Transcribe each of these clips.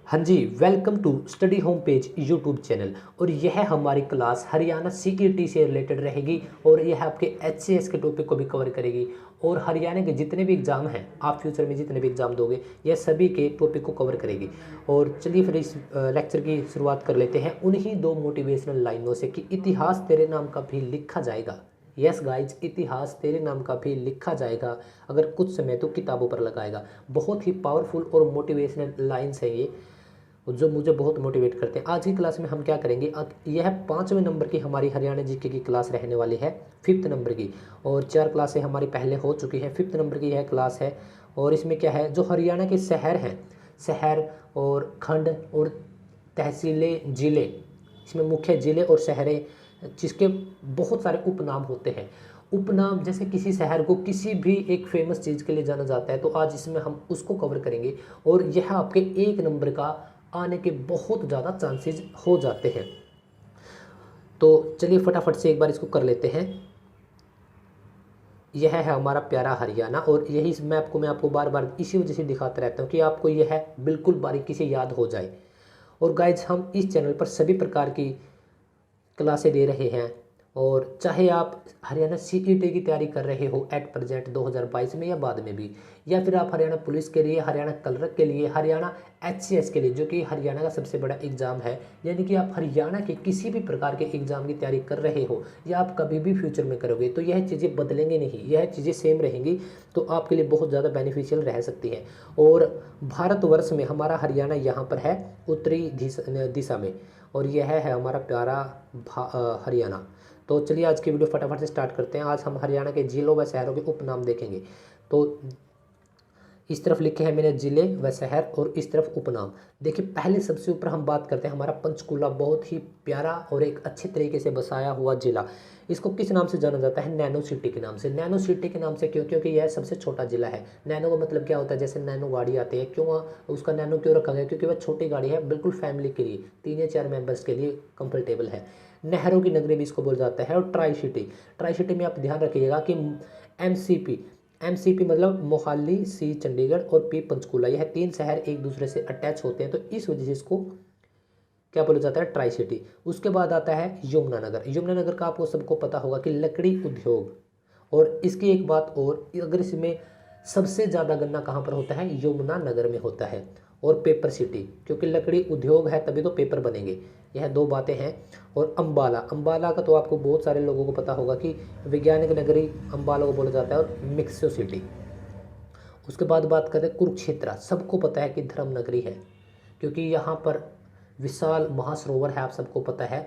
हाँ जी, welcome to study home page YouTube channel. और यह हमारी क्लास हरियाणा सीईटी से रिलेटेड रहेगी और यह आपके एचसीएस के टॉपिक को भी कवर करेगी। और हरियाणा के जितने भी एग्ज़ाम हैं, आप फ्यूचर में जितने भी एग्ज़ाम दोगे, यह सभी के टॉपिक को कवर करेगी। और चलिए फिर इस लेक्चर की शुरुआत कर लेते हैं उन्हीं दो मोटिवेशनल लाइनों से कि इतिहास तेरे नाम का भी लिखा जाएगा। यस गाइज, इतिहास तेरे नाम का भी लिखा जाएगा अगर कुछ समय तो किताबों पर लगाएगा। बहुत ही पावरफुल और मोटिवेशनल लाइन्स हैं ये, जो मुझे बहुत मोटिवेट करते हैं। आज की क्लास में हम क्या करेंगे, यह 5वें नंबर की हमारी हरियाणा जीके की क्लास रहने वाली है, 5th नंबर की। और 4 क्लासें हमारी पहले हो चुकी हैं, 5th नंबर की यह क्लास है। और इसमें क्या है, जो हरियाणा के शहर हैं, शहर और खंड और तहसीलें, ज़िले, इसमें मुख्य ज़िले और शहरें जिसके बहुत सारे उपनाम होते हैं। उपनाम जैसे किसी शहर को किसी भी एक फेमस चीज़ के लिए जाना जाता है, तो आज इसमें हम उसको कवर करेंगे। और यह आपके 1 नंबर का आने के बहुत ज़्यादा चांसेस हो जाते हैं। तो चलिए फटाफट से एक बार इसको कर लेते हैं। यह है हमारा प्यारा हरियाणा, और यही मैप को मैं आपको बार बार इसी वजह से दिखाता रहता हूँ कि आपको यह बिल्कुल बारीकी से याद हो जाए। और गाइज, हम इस चैनल पर सभी प्रकार की क्लासें दे रहे हैं। और चाहे आप हरियाणा सीईटी की तैयारी कर रहे हो एट प्रेजेंट 2022 में या बाद में भी, या फिर आप हरियाणा पुलिस के लिए, हरियाणा क्लर्क के लिए, हरियाणा एचसीएस के लिए, जो कि हरियाणा का सबसे बड़ा एग्जाम है, यानी कि आप हरियाणा के किसी भी प्रकार के एग्जाम की तैयारी कर रहे हो या आप कभी भी फ्यूचर में करोगे, तो यह चीज़ें बदलेंगे नहीं, यह चीज़ें सेम रहेंगी। तो आपके लिए बहुत ज़्यादा बेनिफिशियल रह सकती हैं। और भारतवर्ष में हमारा हरियाणा यहाँ पर है उत्तरी दिशा में, और यह है हमारा प्यारा हरियाणा। तो चलिए आज की वीडियो फटाफट से स्टार्ट करते हैं। आज हम हरियाणा के जिलों व शहरों के उपनाम देखेंगे। तो इस तरफ लिखे हैं मैंने जिले व शहर, और इस तरफ उपनाम। देखिए, पहले सबसे ऊपर हम बात करते हैं हमारा पंचकूला, बहुत ही प्यारा और एक अच्छे तरीके से बसाया हुआ जिला। इसको किस नाम से जाना जाता है? नैनो सिटी के नाम से। नैनो सिटी के नाम से क्यों? क्योंकि यह सबसे छोटा जिला है। नैनो का मतलब क्या होता है? जैसे नैनो गाड़ी आती है, क्यों उसका नैनो क्यों रखा गया? क्योंकि वह छोटी गाड़ी है, बिल्कुल फैमिली के लिए, 3 या 4 मेंबर्स के लिए कंफर्टेबल है। नहरों की नगरी भी इसको बोला जाता है। और ट्राई सिटी, ट्राई सिटी में आप ध्यान रखिएगा कि एमसीपी, एमसीपी मतलब मोहाली, सी चंडीगढ़ और पी पंचकूला, यह 3 शहर एक दूसरे से अटैच होते हैं, तो इस वजह से इसको क्या बोला जाता है? Tri city. उसके बाद आता है यमुनानगर। यमुनानगर का आपको सबको पता होगा कि लकड़ी उद्योग। और इसकी एक बात और, अगर इसमें सबसे ज़्यादा गन्ना कहाँ पर होता है? यमुनानगर में होता है। और पेपर सिटी, क्योंकि लकड़ी उद्योग है तभी तो पेपर बनेंगे। यह 2 बातें हैं। और अंबाला, अंबाला का तो आपको बहुत सारे लोगों को पता होगा कि वैज्ञानिक नगरी अंबाला को बोला जाता है, और मिक्सो सिटी। उसके बाद बात करें कुरुक्षेत्र, सबको पता है कि धर्म नगरी है, क्योंकि यहाँ पर विशाल महासरोवर है, आप सबको पता है,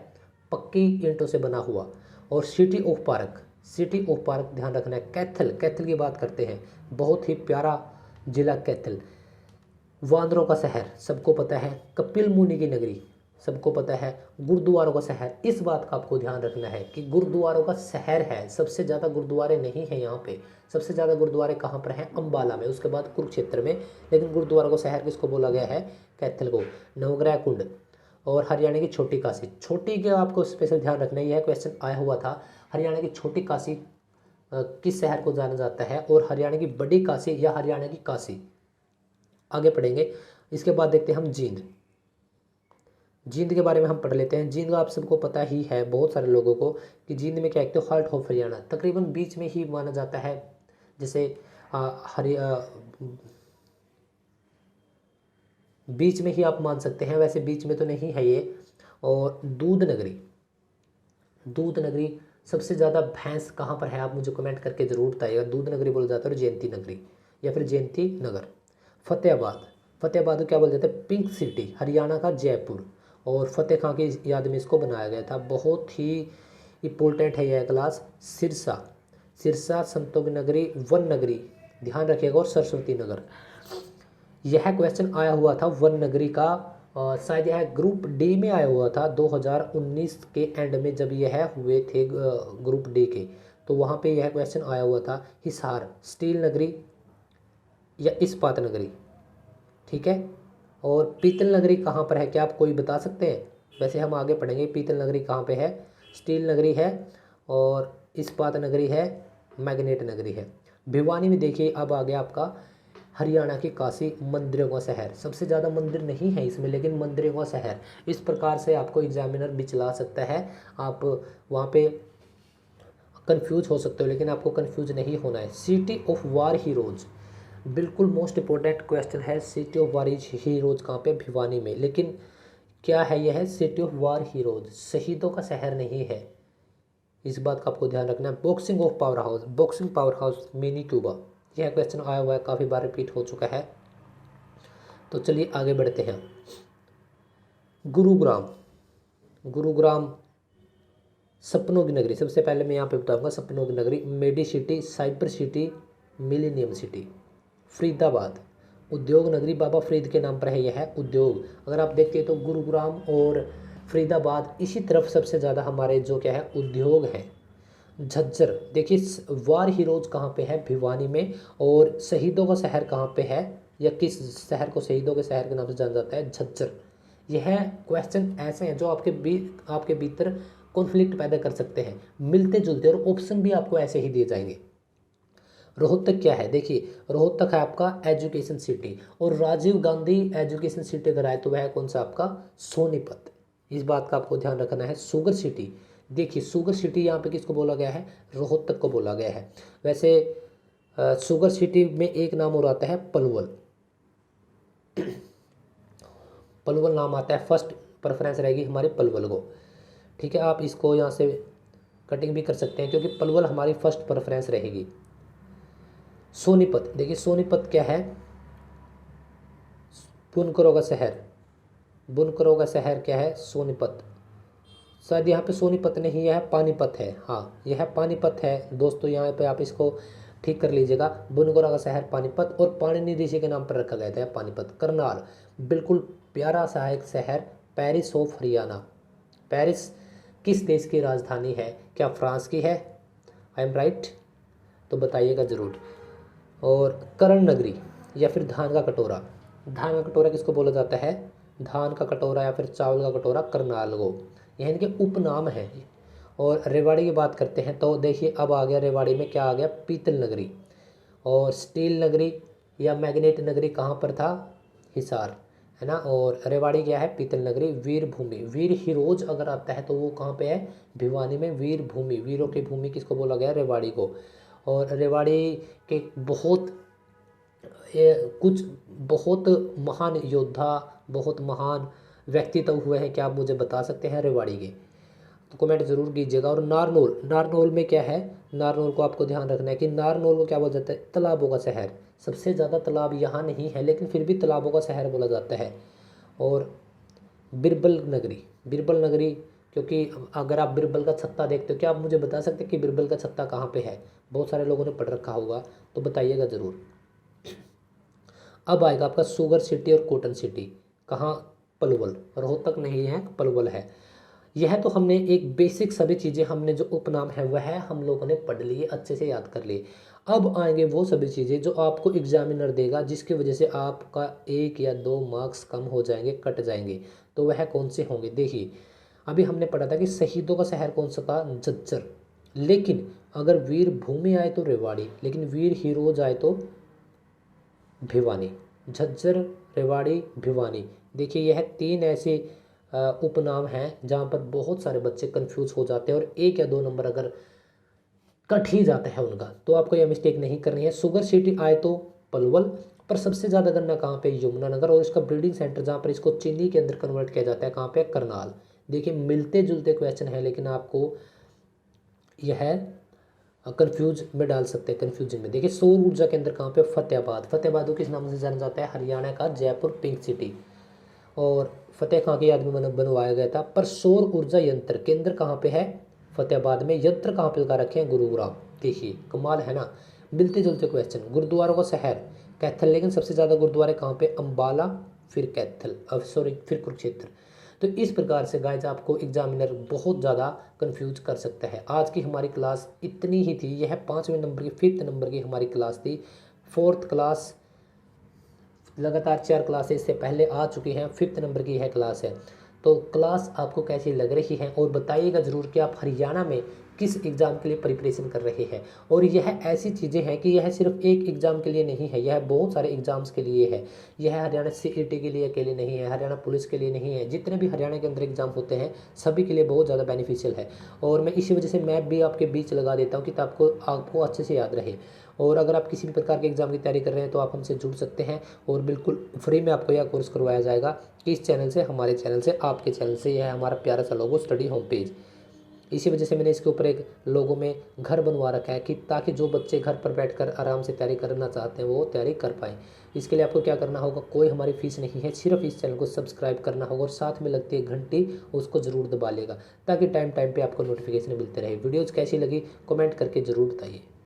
पक्की ईंटों से बना हुआ। और city of park, city of park ध्यान रखना है। कैथल, कैथल की बात करते हैं, बहुत ही प्यारा जिला कैथल। वांदरों का शहर, सबको पता है। कपिल मुनि की नगरी, सबको पता है। गुरुद्वारों का शहर, इस बात का आपको ध्यान रखना है कि गुरुद्वारों का शहर है, सबसे ज़्यादा गुरुद्वारे नहीं हैं यहाँ पे। सबसे ज़्यादा गुरुद्वारे कहाँ पर हैं? अंबाला में, उसके बाद कुरुक्षेत्र में। लेकिन गुरुद्वारों का शहर किसको बोला गया है? कैथल को। नवग्रह कुंड और हरियाणा की छोटी काशी, छोटी का आपको स्पेशल ध्यान रखना है, यह क्वेश्चन आया हुआ था। हरियाणा की छोटी काशी किस शहर को जाना जाता है? और हरियाणा की बड़ी काशी या हरियाणा की काशी, आगे पढ़ेंगे। इसके बाद देखते हैं हम जींद। जींद के बारे में हम पढ़ लेते हैं। जींद का आप सबको पता ही है, बहुत सारे लोगों को, कि जींद में क्या, एक तो हार्ट ऑफ हरियाणा, तकरीबन बीच में ही माना जाता है। जैसे बीच में ही आप मान सकते हैं, वैसे बीच में तो नहीं है ये। और दूध नगरी, दूध नगरी, सबसे ज़्यादा भैंस कहाँ पर है? आप मुझे कमेंट करके ज़रूर बताइएगा। दूध नगरी बोला जाता है, और जयंती नगरी या फिर जयंती नगर। फतेहाबाद, फतेहाबाद को क्या बोला जाता है? पिंक सिटी, हरियाणा का जयपुर। और फतेह खां की याद में इसको बनाया गया था, बहुत ही इम्पोर्टेंट है यह क्लास। सिरसा, सिरसा संतों की नगरी, वन नगरी, ध्यान रखिएगा। और सरस्वती नगर, यह क्वेश्चन आया हुआ था वन नगरी का, शायद यह ग्रुप डी में आया हुआ था 2019 के एंड में, जब यह हुए थे ग्रुप डी के, तो वहाँ पे यह क्वेश्चन आया हुआ था। हिसार, स्टील नगरी या इस्पात नगरी, ठीक है। और पीतल नगरी कहाँ पर है? क्या आप कोई बता सकते हैं? वैसे हम आगे पढ़ेंगे पीतल नगरी कहाँ पे है। स्टील नगरी है, और इस्पात नगरी है, मैग्नेट नगरी है। भिवानी में देखिए, अब आ गया आपका हरियाणा की काशी मंदिरों का शहर, सबसे ज़्यादा मंदिर नहीं है इसमें लेकिन मंदिरों का शहर। इस प्रकार से आपको एग्जामिनर बिचला सकता है, आप वहाँ पे कंफ्यूज हो सकते हो लेकिन आपको कंफ्यूज नहीं होना है। सिटी ऑफ वार हीरोज, बिल्कुल मोस्ट इंपॉर्टेंट क्वेश्चन है। सिटी ऑफ वार हीरोज कहाँ पे? भिवानी में। लेकिन क्या है यह? सिटी ऑफ वार हीरोज, शहीदों का शहर नहीं है, इस बात का आपको ध्यान रखना है। Boxing of power house, boxing power house mini Cuba, यह क्वेश्चन आया हुआ है, काफ़ी बार रिपीट हो चुका है। तो चलिए आगे बढ़ते हैं। गुरुग्राम, गुरुग्राम सपनों की नगरी, सबसे पहले मैं यहाँ पे बताऊंगा सपनों की नगरी, medi city, cyber city, millennium city. Faridabad, उद्योग नगरी, बाबा फरीद के नाम पर है यह उद्योग। अगर आप देखते हैं तो गुरुग्राम और फरीदाबाद इसी तरफ सबसे ज़्यादा हमारे जो क्या है उद्योग हैं। झज्जर, देखिए वार हीरोज कहाँ पे है? भिवानी में। और शहीदों का शहर कहाँ पे है, या किस शहर को शहीदों के शहर के नाम से जाना जाता है? झज्जर। यह क्वेश्चन ऐसे हैं जो आपके भीतर कॉन्फ्लिक्ट पैदा कर सकते हैं, मिलते जुलते, और ऑप्शन भी आपको ऐसे ही दिए जाएंगे। रोहतक क्या है? देखिए रोहतक है आपका एजुकेशन सिटी, और राजीव गांधी एजुकेशन सिटी अगर आए तो वह कौन सा? आपका सोनीपत। इस बात का आपको ध्यान रखना है। शुगर सिटी, देखिए शुगर सिटी यहाँ पे किसको बोला गया है? रोहतक को बोला गया है। वैसे शुगर सिटी में एक नाम और आता है पलवल, पलवल नाम आता है, फर्स्ट प्रेफरेंस रहेगी हमारे पलवल को। ठीक है, आप इसको यहाँ से कटिंग भी कर सकते हैं क्योंकि पलवल हमारी फर्स्ट प्रेफरेंस रहेगी। सोनीपत, देखिए सोनीपत क्या है? बुनकरों का शहर, बुनकरों का शहर क्या है? सोनीपत। शायद यहाँ पे सोनीपत नहीं, यह पानीपत है। हाँ यह पानीपत है दोस्तों, यहाँ पे आप इसको ठीक कर लीजिएगा। बुनकरों का शहर पानीपत, और पाणिनि ऋषि के नाम पर रखा गया था पानीपत। करनाल, बिल्कुल प्यारा सा एक शहर, पेरिस ऑफ हरियाणा। पेरिस किस देश की राजधानी है? क्या फ्रांस की है? I am right? तो बताइएगा ज़रूर। और करण नगरी या फिर धान का कटोरा, धान का कटोरा किसको बोला जाता है? धान का कटोरा या फिर चावल का कटोरा करनाल को, यह इनके उपनाम है। और रेवाड़ी की बात करते हैं तो देखिए अब आ गया रेवाड़ी में क्या आ गया? पीतल नगरी। और स्टील नगरी या मैग्नेट नगरी कहाँ पर था? हिसार, है ना। और रेवाड़ी क्या है? पीतल नगरी। वीर भूमि, वीर हीरोज अगर आता है तो वो कहाँ पे है? भिवानी में। वीर भूमि, वीरों की भूमि किसको बोला गया? रेवाड़ी को। और रेवाड़ी के कुछ बहुत महान योद्धा, बहुत महान व्यक्तित्व हुए हैं, क्या आप मुझे बता सकते हैं रेवाड़ी के? तो कमेंट जरूर कीजिएगा। और नारनौल, नारनौल में क्या है? नारनौल को आपको ध्यान रखना है कि नारनौल को क्या बोला जाता है? तालाबों का शहर। सबसे ज़्यादा तालाब यहाँ नहीं है लेकिन फिर भी तालाबों का शहर बोला जाता है। और बिरबल नगरी, बिरबल नगरी, क्योंकि अगर आप बिरबल का छत्ता देखते हो, क्या आप मुझे बता सकते हैं कि बिरबल का छत्ता कहाँ पे है? बहुत सारे लोगों ने पढ़ रखा होगा तो बताइएगा ज़रूर। अब आएगा आपका शुगर सिटी और कॉटन सिटी, कहाँ? पलवल, रोहतक नहीं है, पलवल है। यह तो हमने एक बेसिक सभी चीज़ें, हमने जो उपनाम है वह हम लोगों ने पढ़ लिए, अच्छे से याद कर लिए। अब आएंगे वो सभी चीज़ें जो आपको एग्जामिनर देगा जिसकी वजह से आपका 1 या 2 मार्क्स कम हो जाएंगे, कट जाएंगे। तो वह कौन से होंगे? देखिए अभी हमने पढ़ा था कि शहीदों का शहर कौन सा था? झज्जर। लेकिन अगर वीर भूमि आए तो रेवाड़ी, लेकिन वीर हीरोज आए तो भिवानी। झज्जर, रेवाड़ी, भिवानी, देखिए यह 3 ऐसे उपनाम हैं जहाँ पर बहुत सारे बच्चे कंफ्यूज हो जाते हैं और 1 या 2 नंबर अगर कट ही जाता है उनका, तो आपको यह मिस्टेक नहीं करनी है। शुगर सिटी आए तो पलवल, पर सबसे ज़्यादा गन्ना कहाँ पे? यमुनानगर। और इसका ब्रीडिंग सेंटर जहाँ पर इसको चीनी के अंदर कन्वर्ट किया जाता है कहाँ पे? करनाल। देखिए मिलते जुलते क्वेश्चन है लेकिन आपको यह कंफ्यूज में डाल सकते हैं, कंफ्यूजन में। देखिए सौर ऊर्जा केंद्र कहाँ पे? फतेहाबाद। फतेहाबाद को किस नाम से जाना जाता है? हरियाणा का जयपुर पिंक सिटी। और फतेह खां की याद में बनवाया गया था। पर सौर ऊर्जा यंत्र केंद्र कहाँ पे है? फतेहाबाद में। यंत्र कहाँ पे लगा रखे हैं? गुरुग्राम। देखिए कमाल है ना, मिलते जुलते क्वेश्चन। गुरुद्वारों का शहर कैथल, लेकिन सबसे ज़्यादा गुरुद्वारे कहाँ पे? अंबाला, फिर कैथल, सॉरी फिर कुरुक्षेत्र। तो इस प्रकार से गाइज आपको एग्जामिनर बहुत ज़्यादा कंफ्यूज कर सकता है। आज की हमारी क्लास इतनी ही थी, यह 5वें नंबर की 5th नंबर की हमारी क्लास थी। 4th क्लास लगातार 4 क्लासेस से पहले आ चुकी हैं, 5th नंबर की यह क्लास है। तो क्लास आपको कैसी लग रही है और बताइएगा ज़रूर कि आप हरियाणा में किस एग्ज़ाम के लिए प्रिपरेशन कर रहे हैं। और यह ऐसी चीज़ें हैं कि यह सिर्फ एक एग्ज़ाम के लिए नहीं है, यह बहुत सारे एग्ज़ाम्स के लिए है। यह हरियाणा सीईटी के लिए अकेले नहीं है, हरियाणा पुलिस के लिए नहीं है, जितने भी हरियाणा के अंदर एग्ज़ाम होते हैं सभी के लिए बहुत ज़्यादा बेनिफिशियल है। और मैं इसी वजह से मैप भी आपके बीच लगा देता हूँ कि आपको आपको अच्छे से याद रहे। और अगर आप किसी भी प्रकार के एग्ज़ाम की तैयारी कर रहे हैं तो आप हमसे जुड़ सकते हैं और बिल्कुल फ्री में आपको यह कोर्स करवाया जाएगा। इस चैनल से, हमारे चैनल से, आपके चैनल से। यह है हमारा प्यारा सा लोगो स्टडी होम पेज। इसी वजह से मैंने इसके ऊपर एक लोगों में घर बनवा रखा है कि ताकि जो बच्चे घर पर बैठकर आराम से तैयारी करना चाहते हैं वो तैयारी कर पाएँ। इसके लिए आपको क्या करना होगा, कोई हमारी फ़ीस नहीं है, सिर्फ इस चैनल को सब्सक्राइब करना होगा और साथ में लगती है घंटी, उसको ज़रूर दबा लेगा ताकि टाइम टाइम पे आपको नोटिफिकेशन मिलते रहे। वीडियोज़ कैसी लगी कमेंट करके ज़रूर बताइए।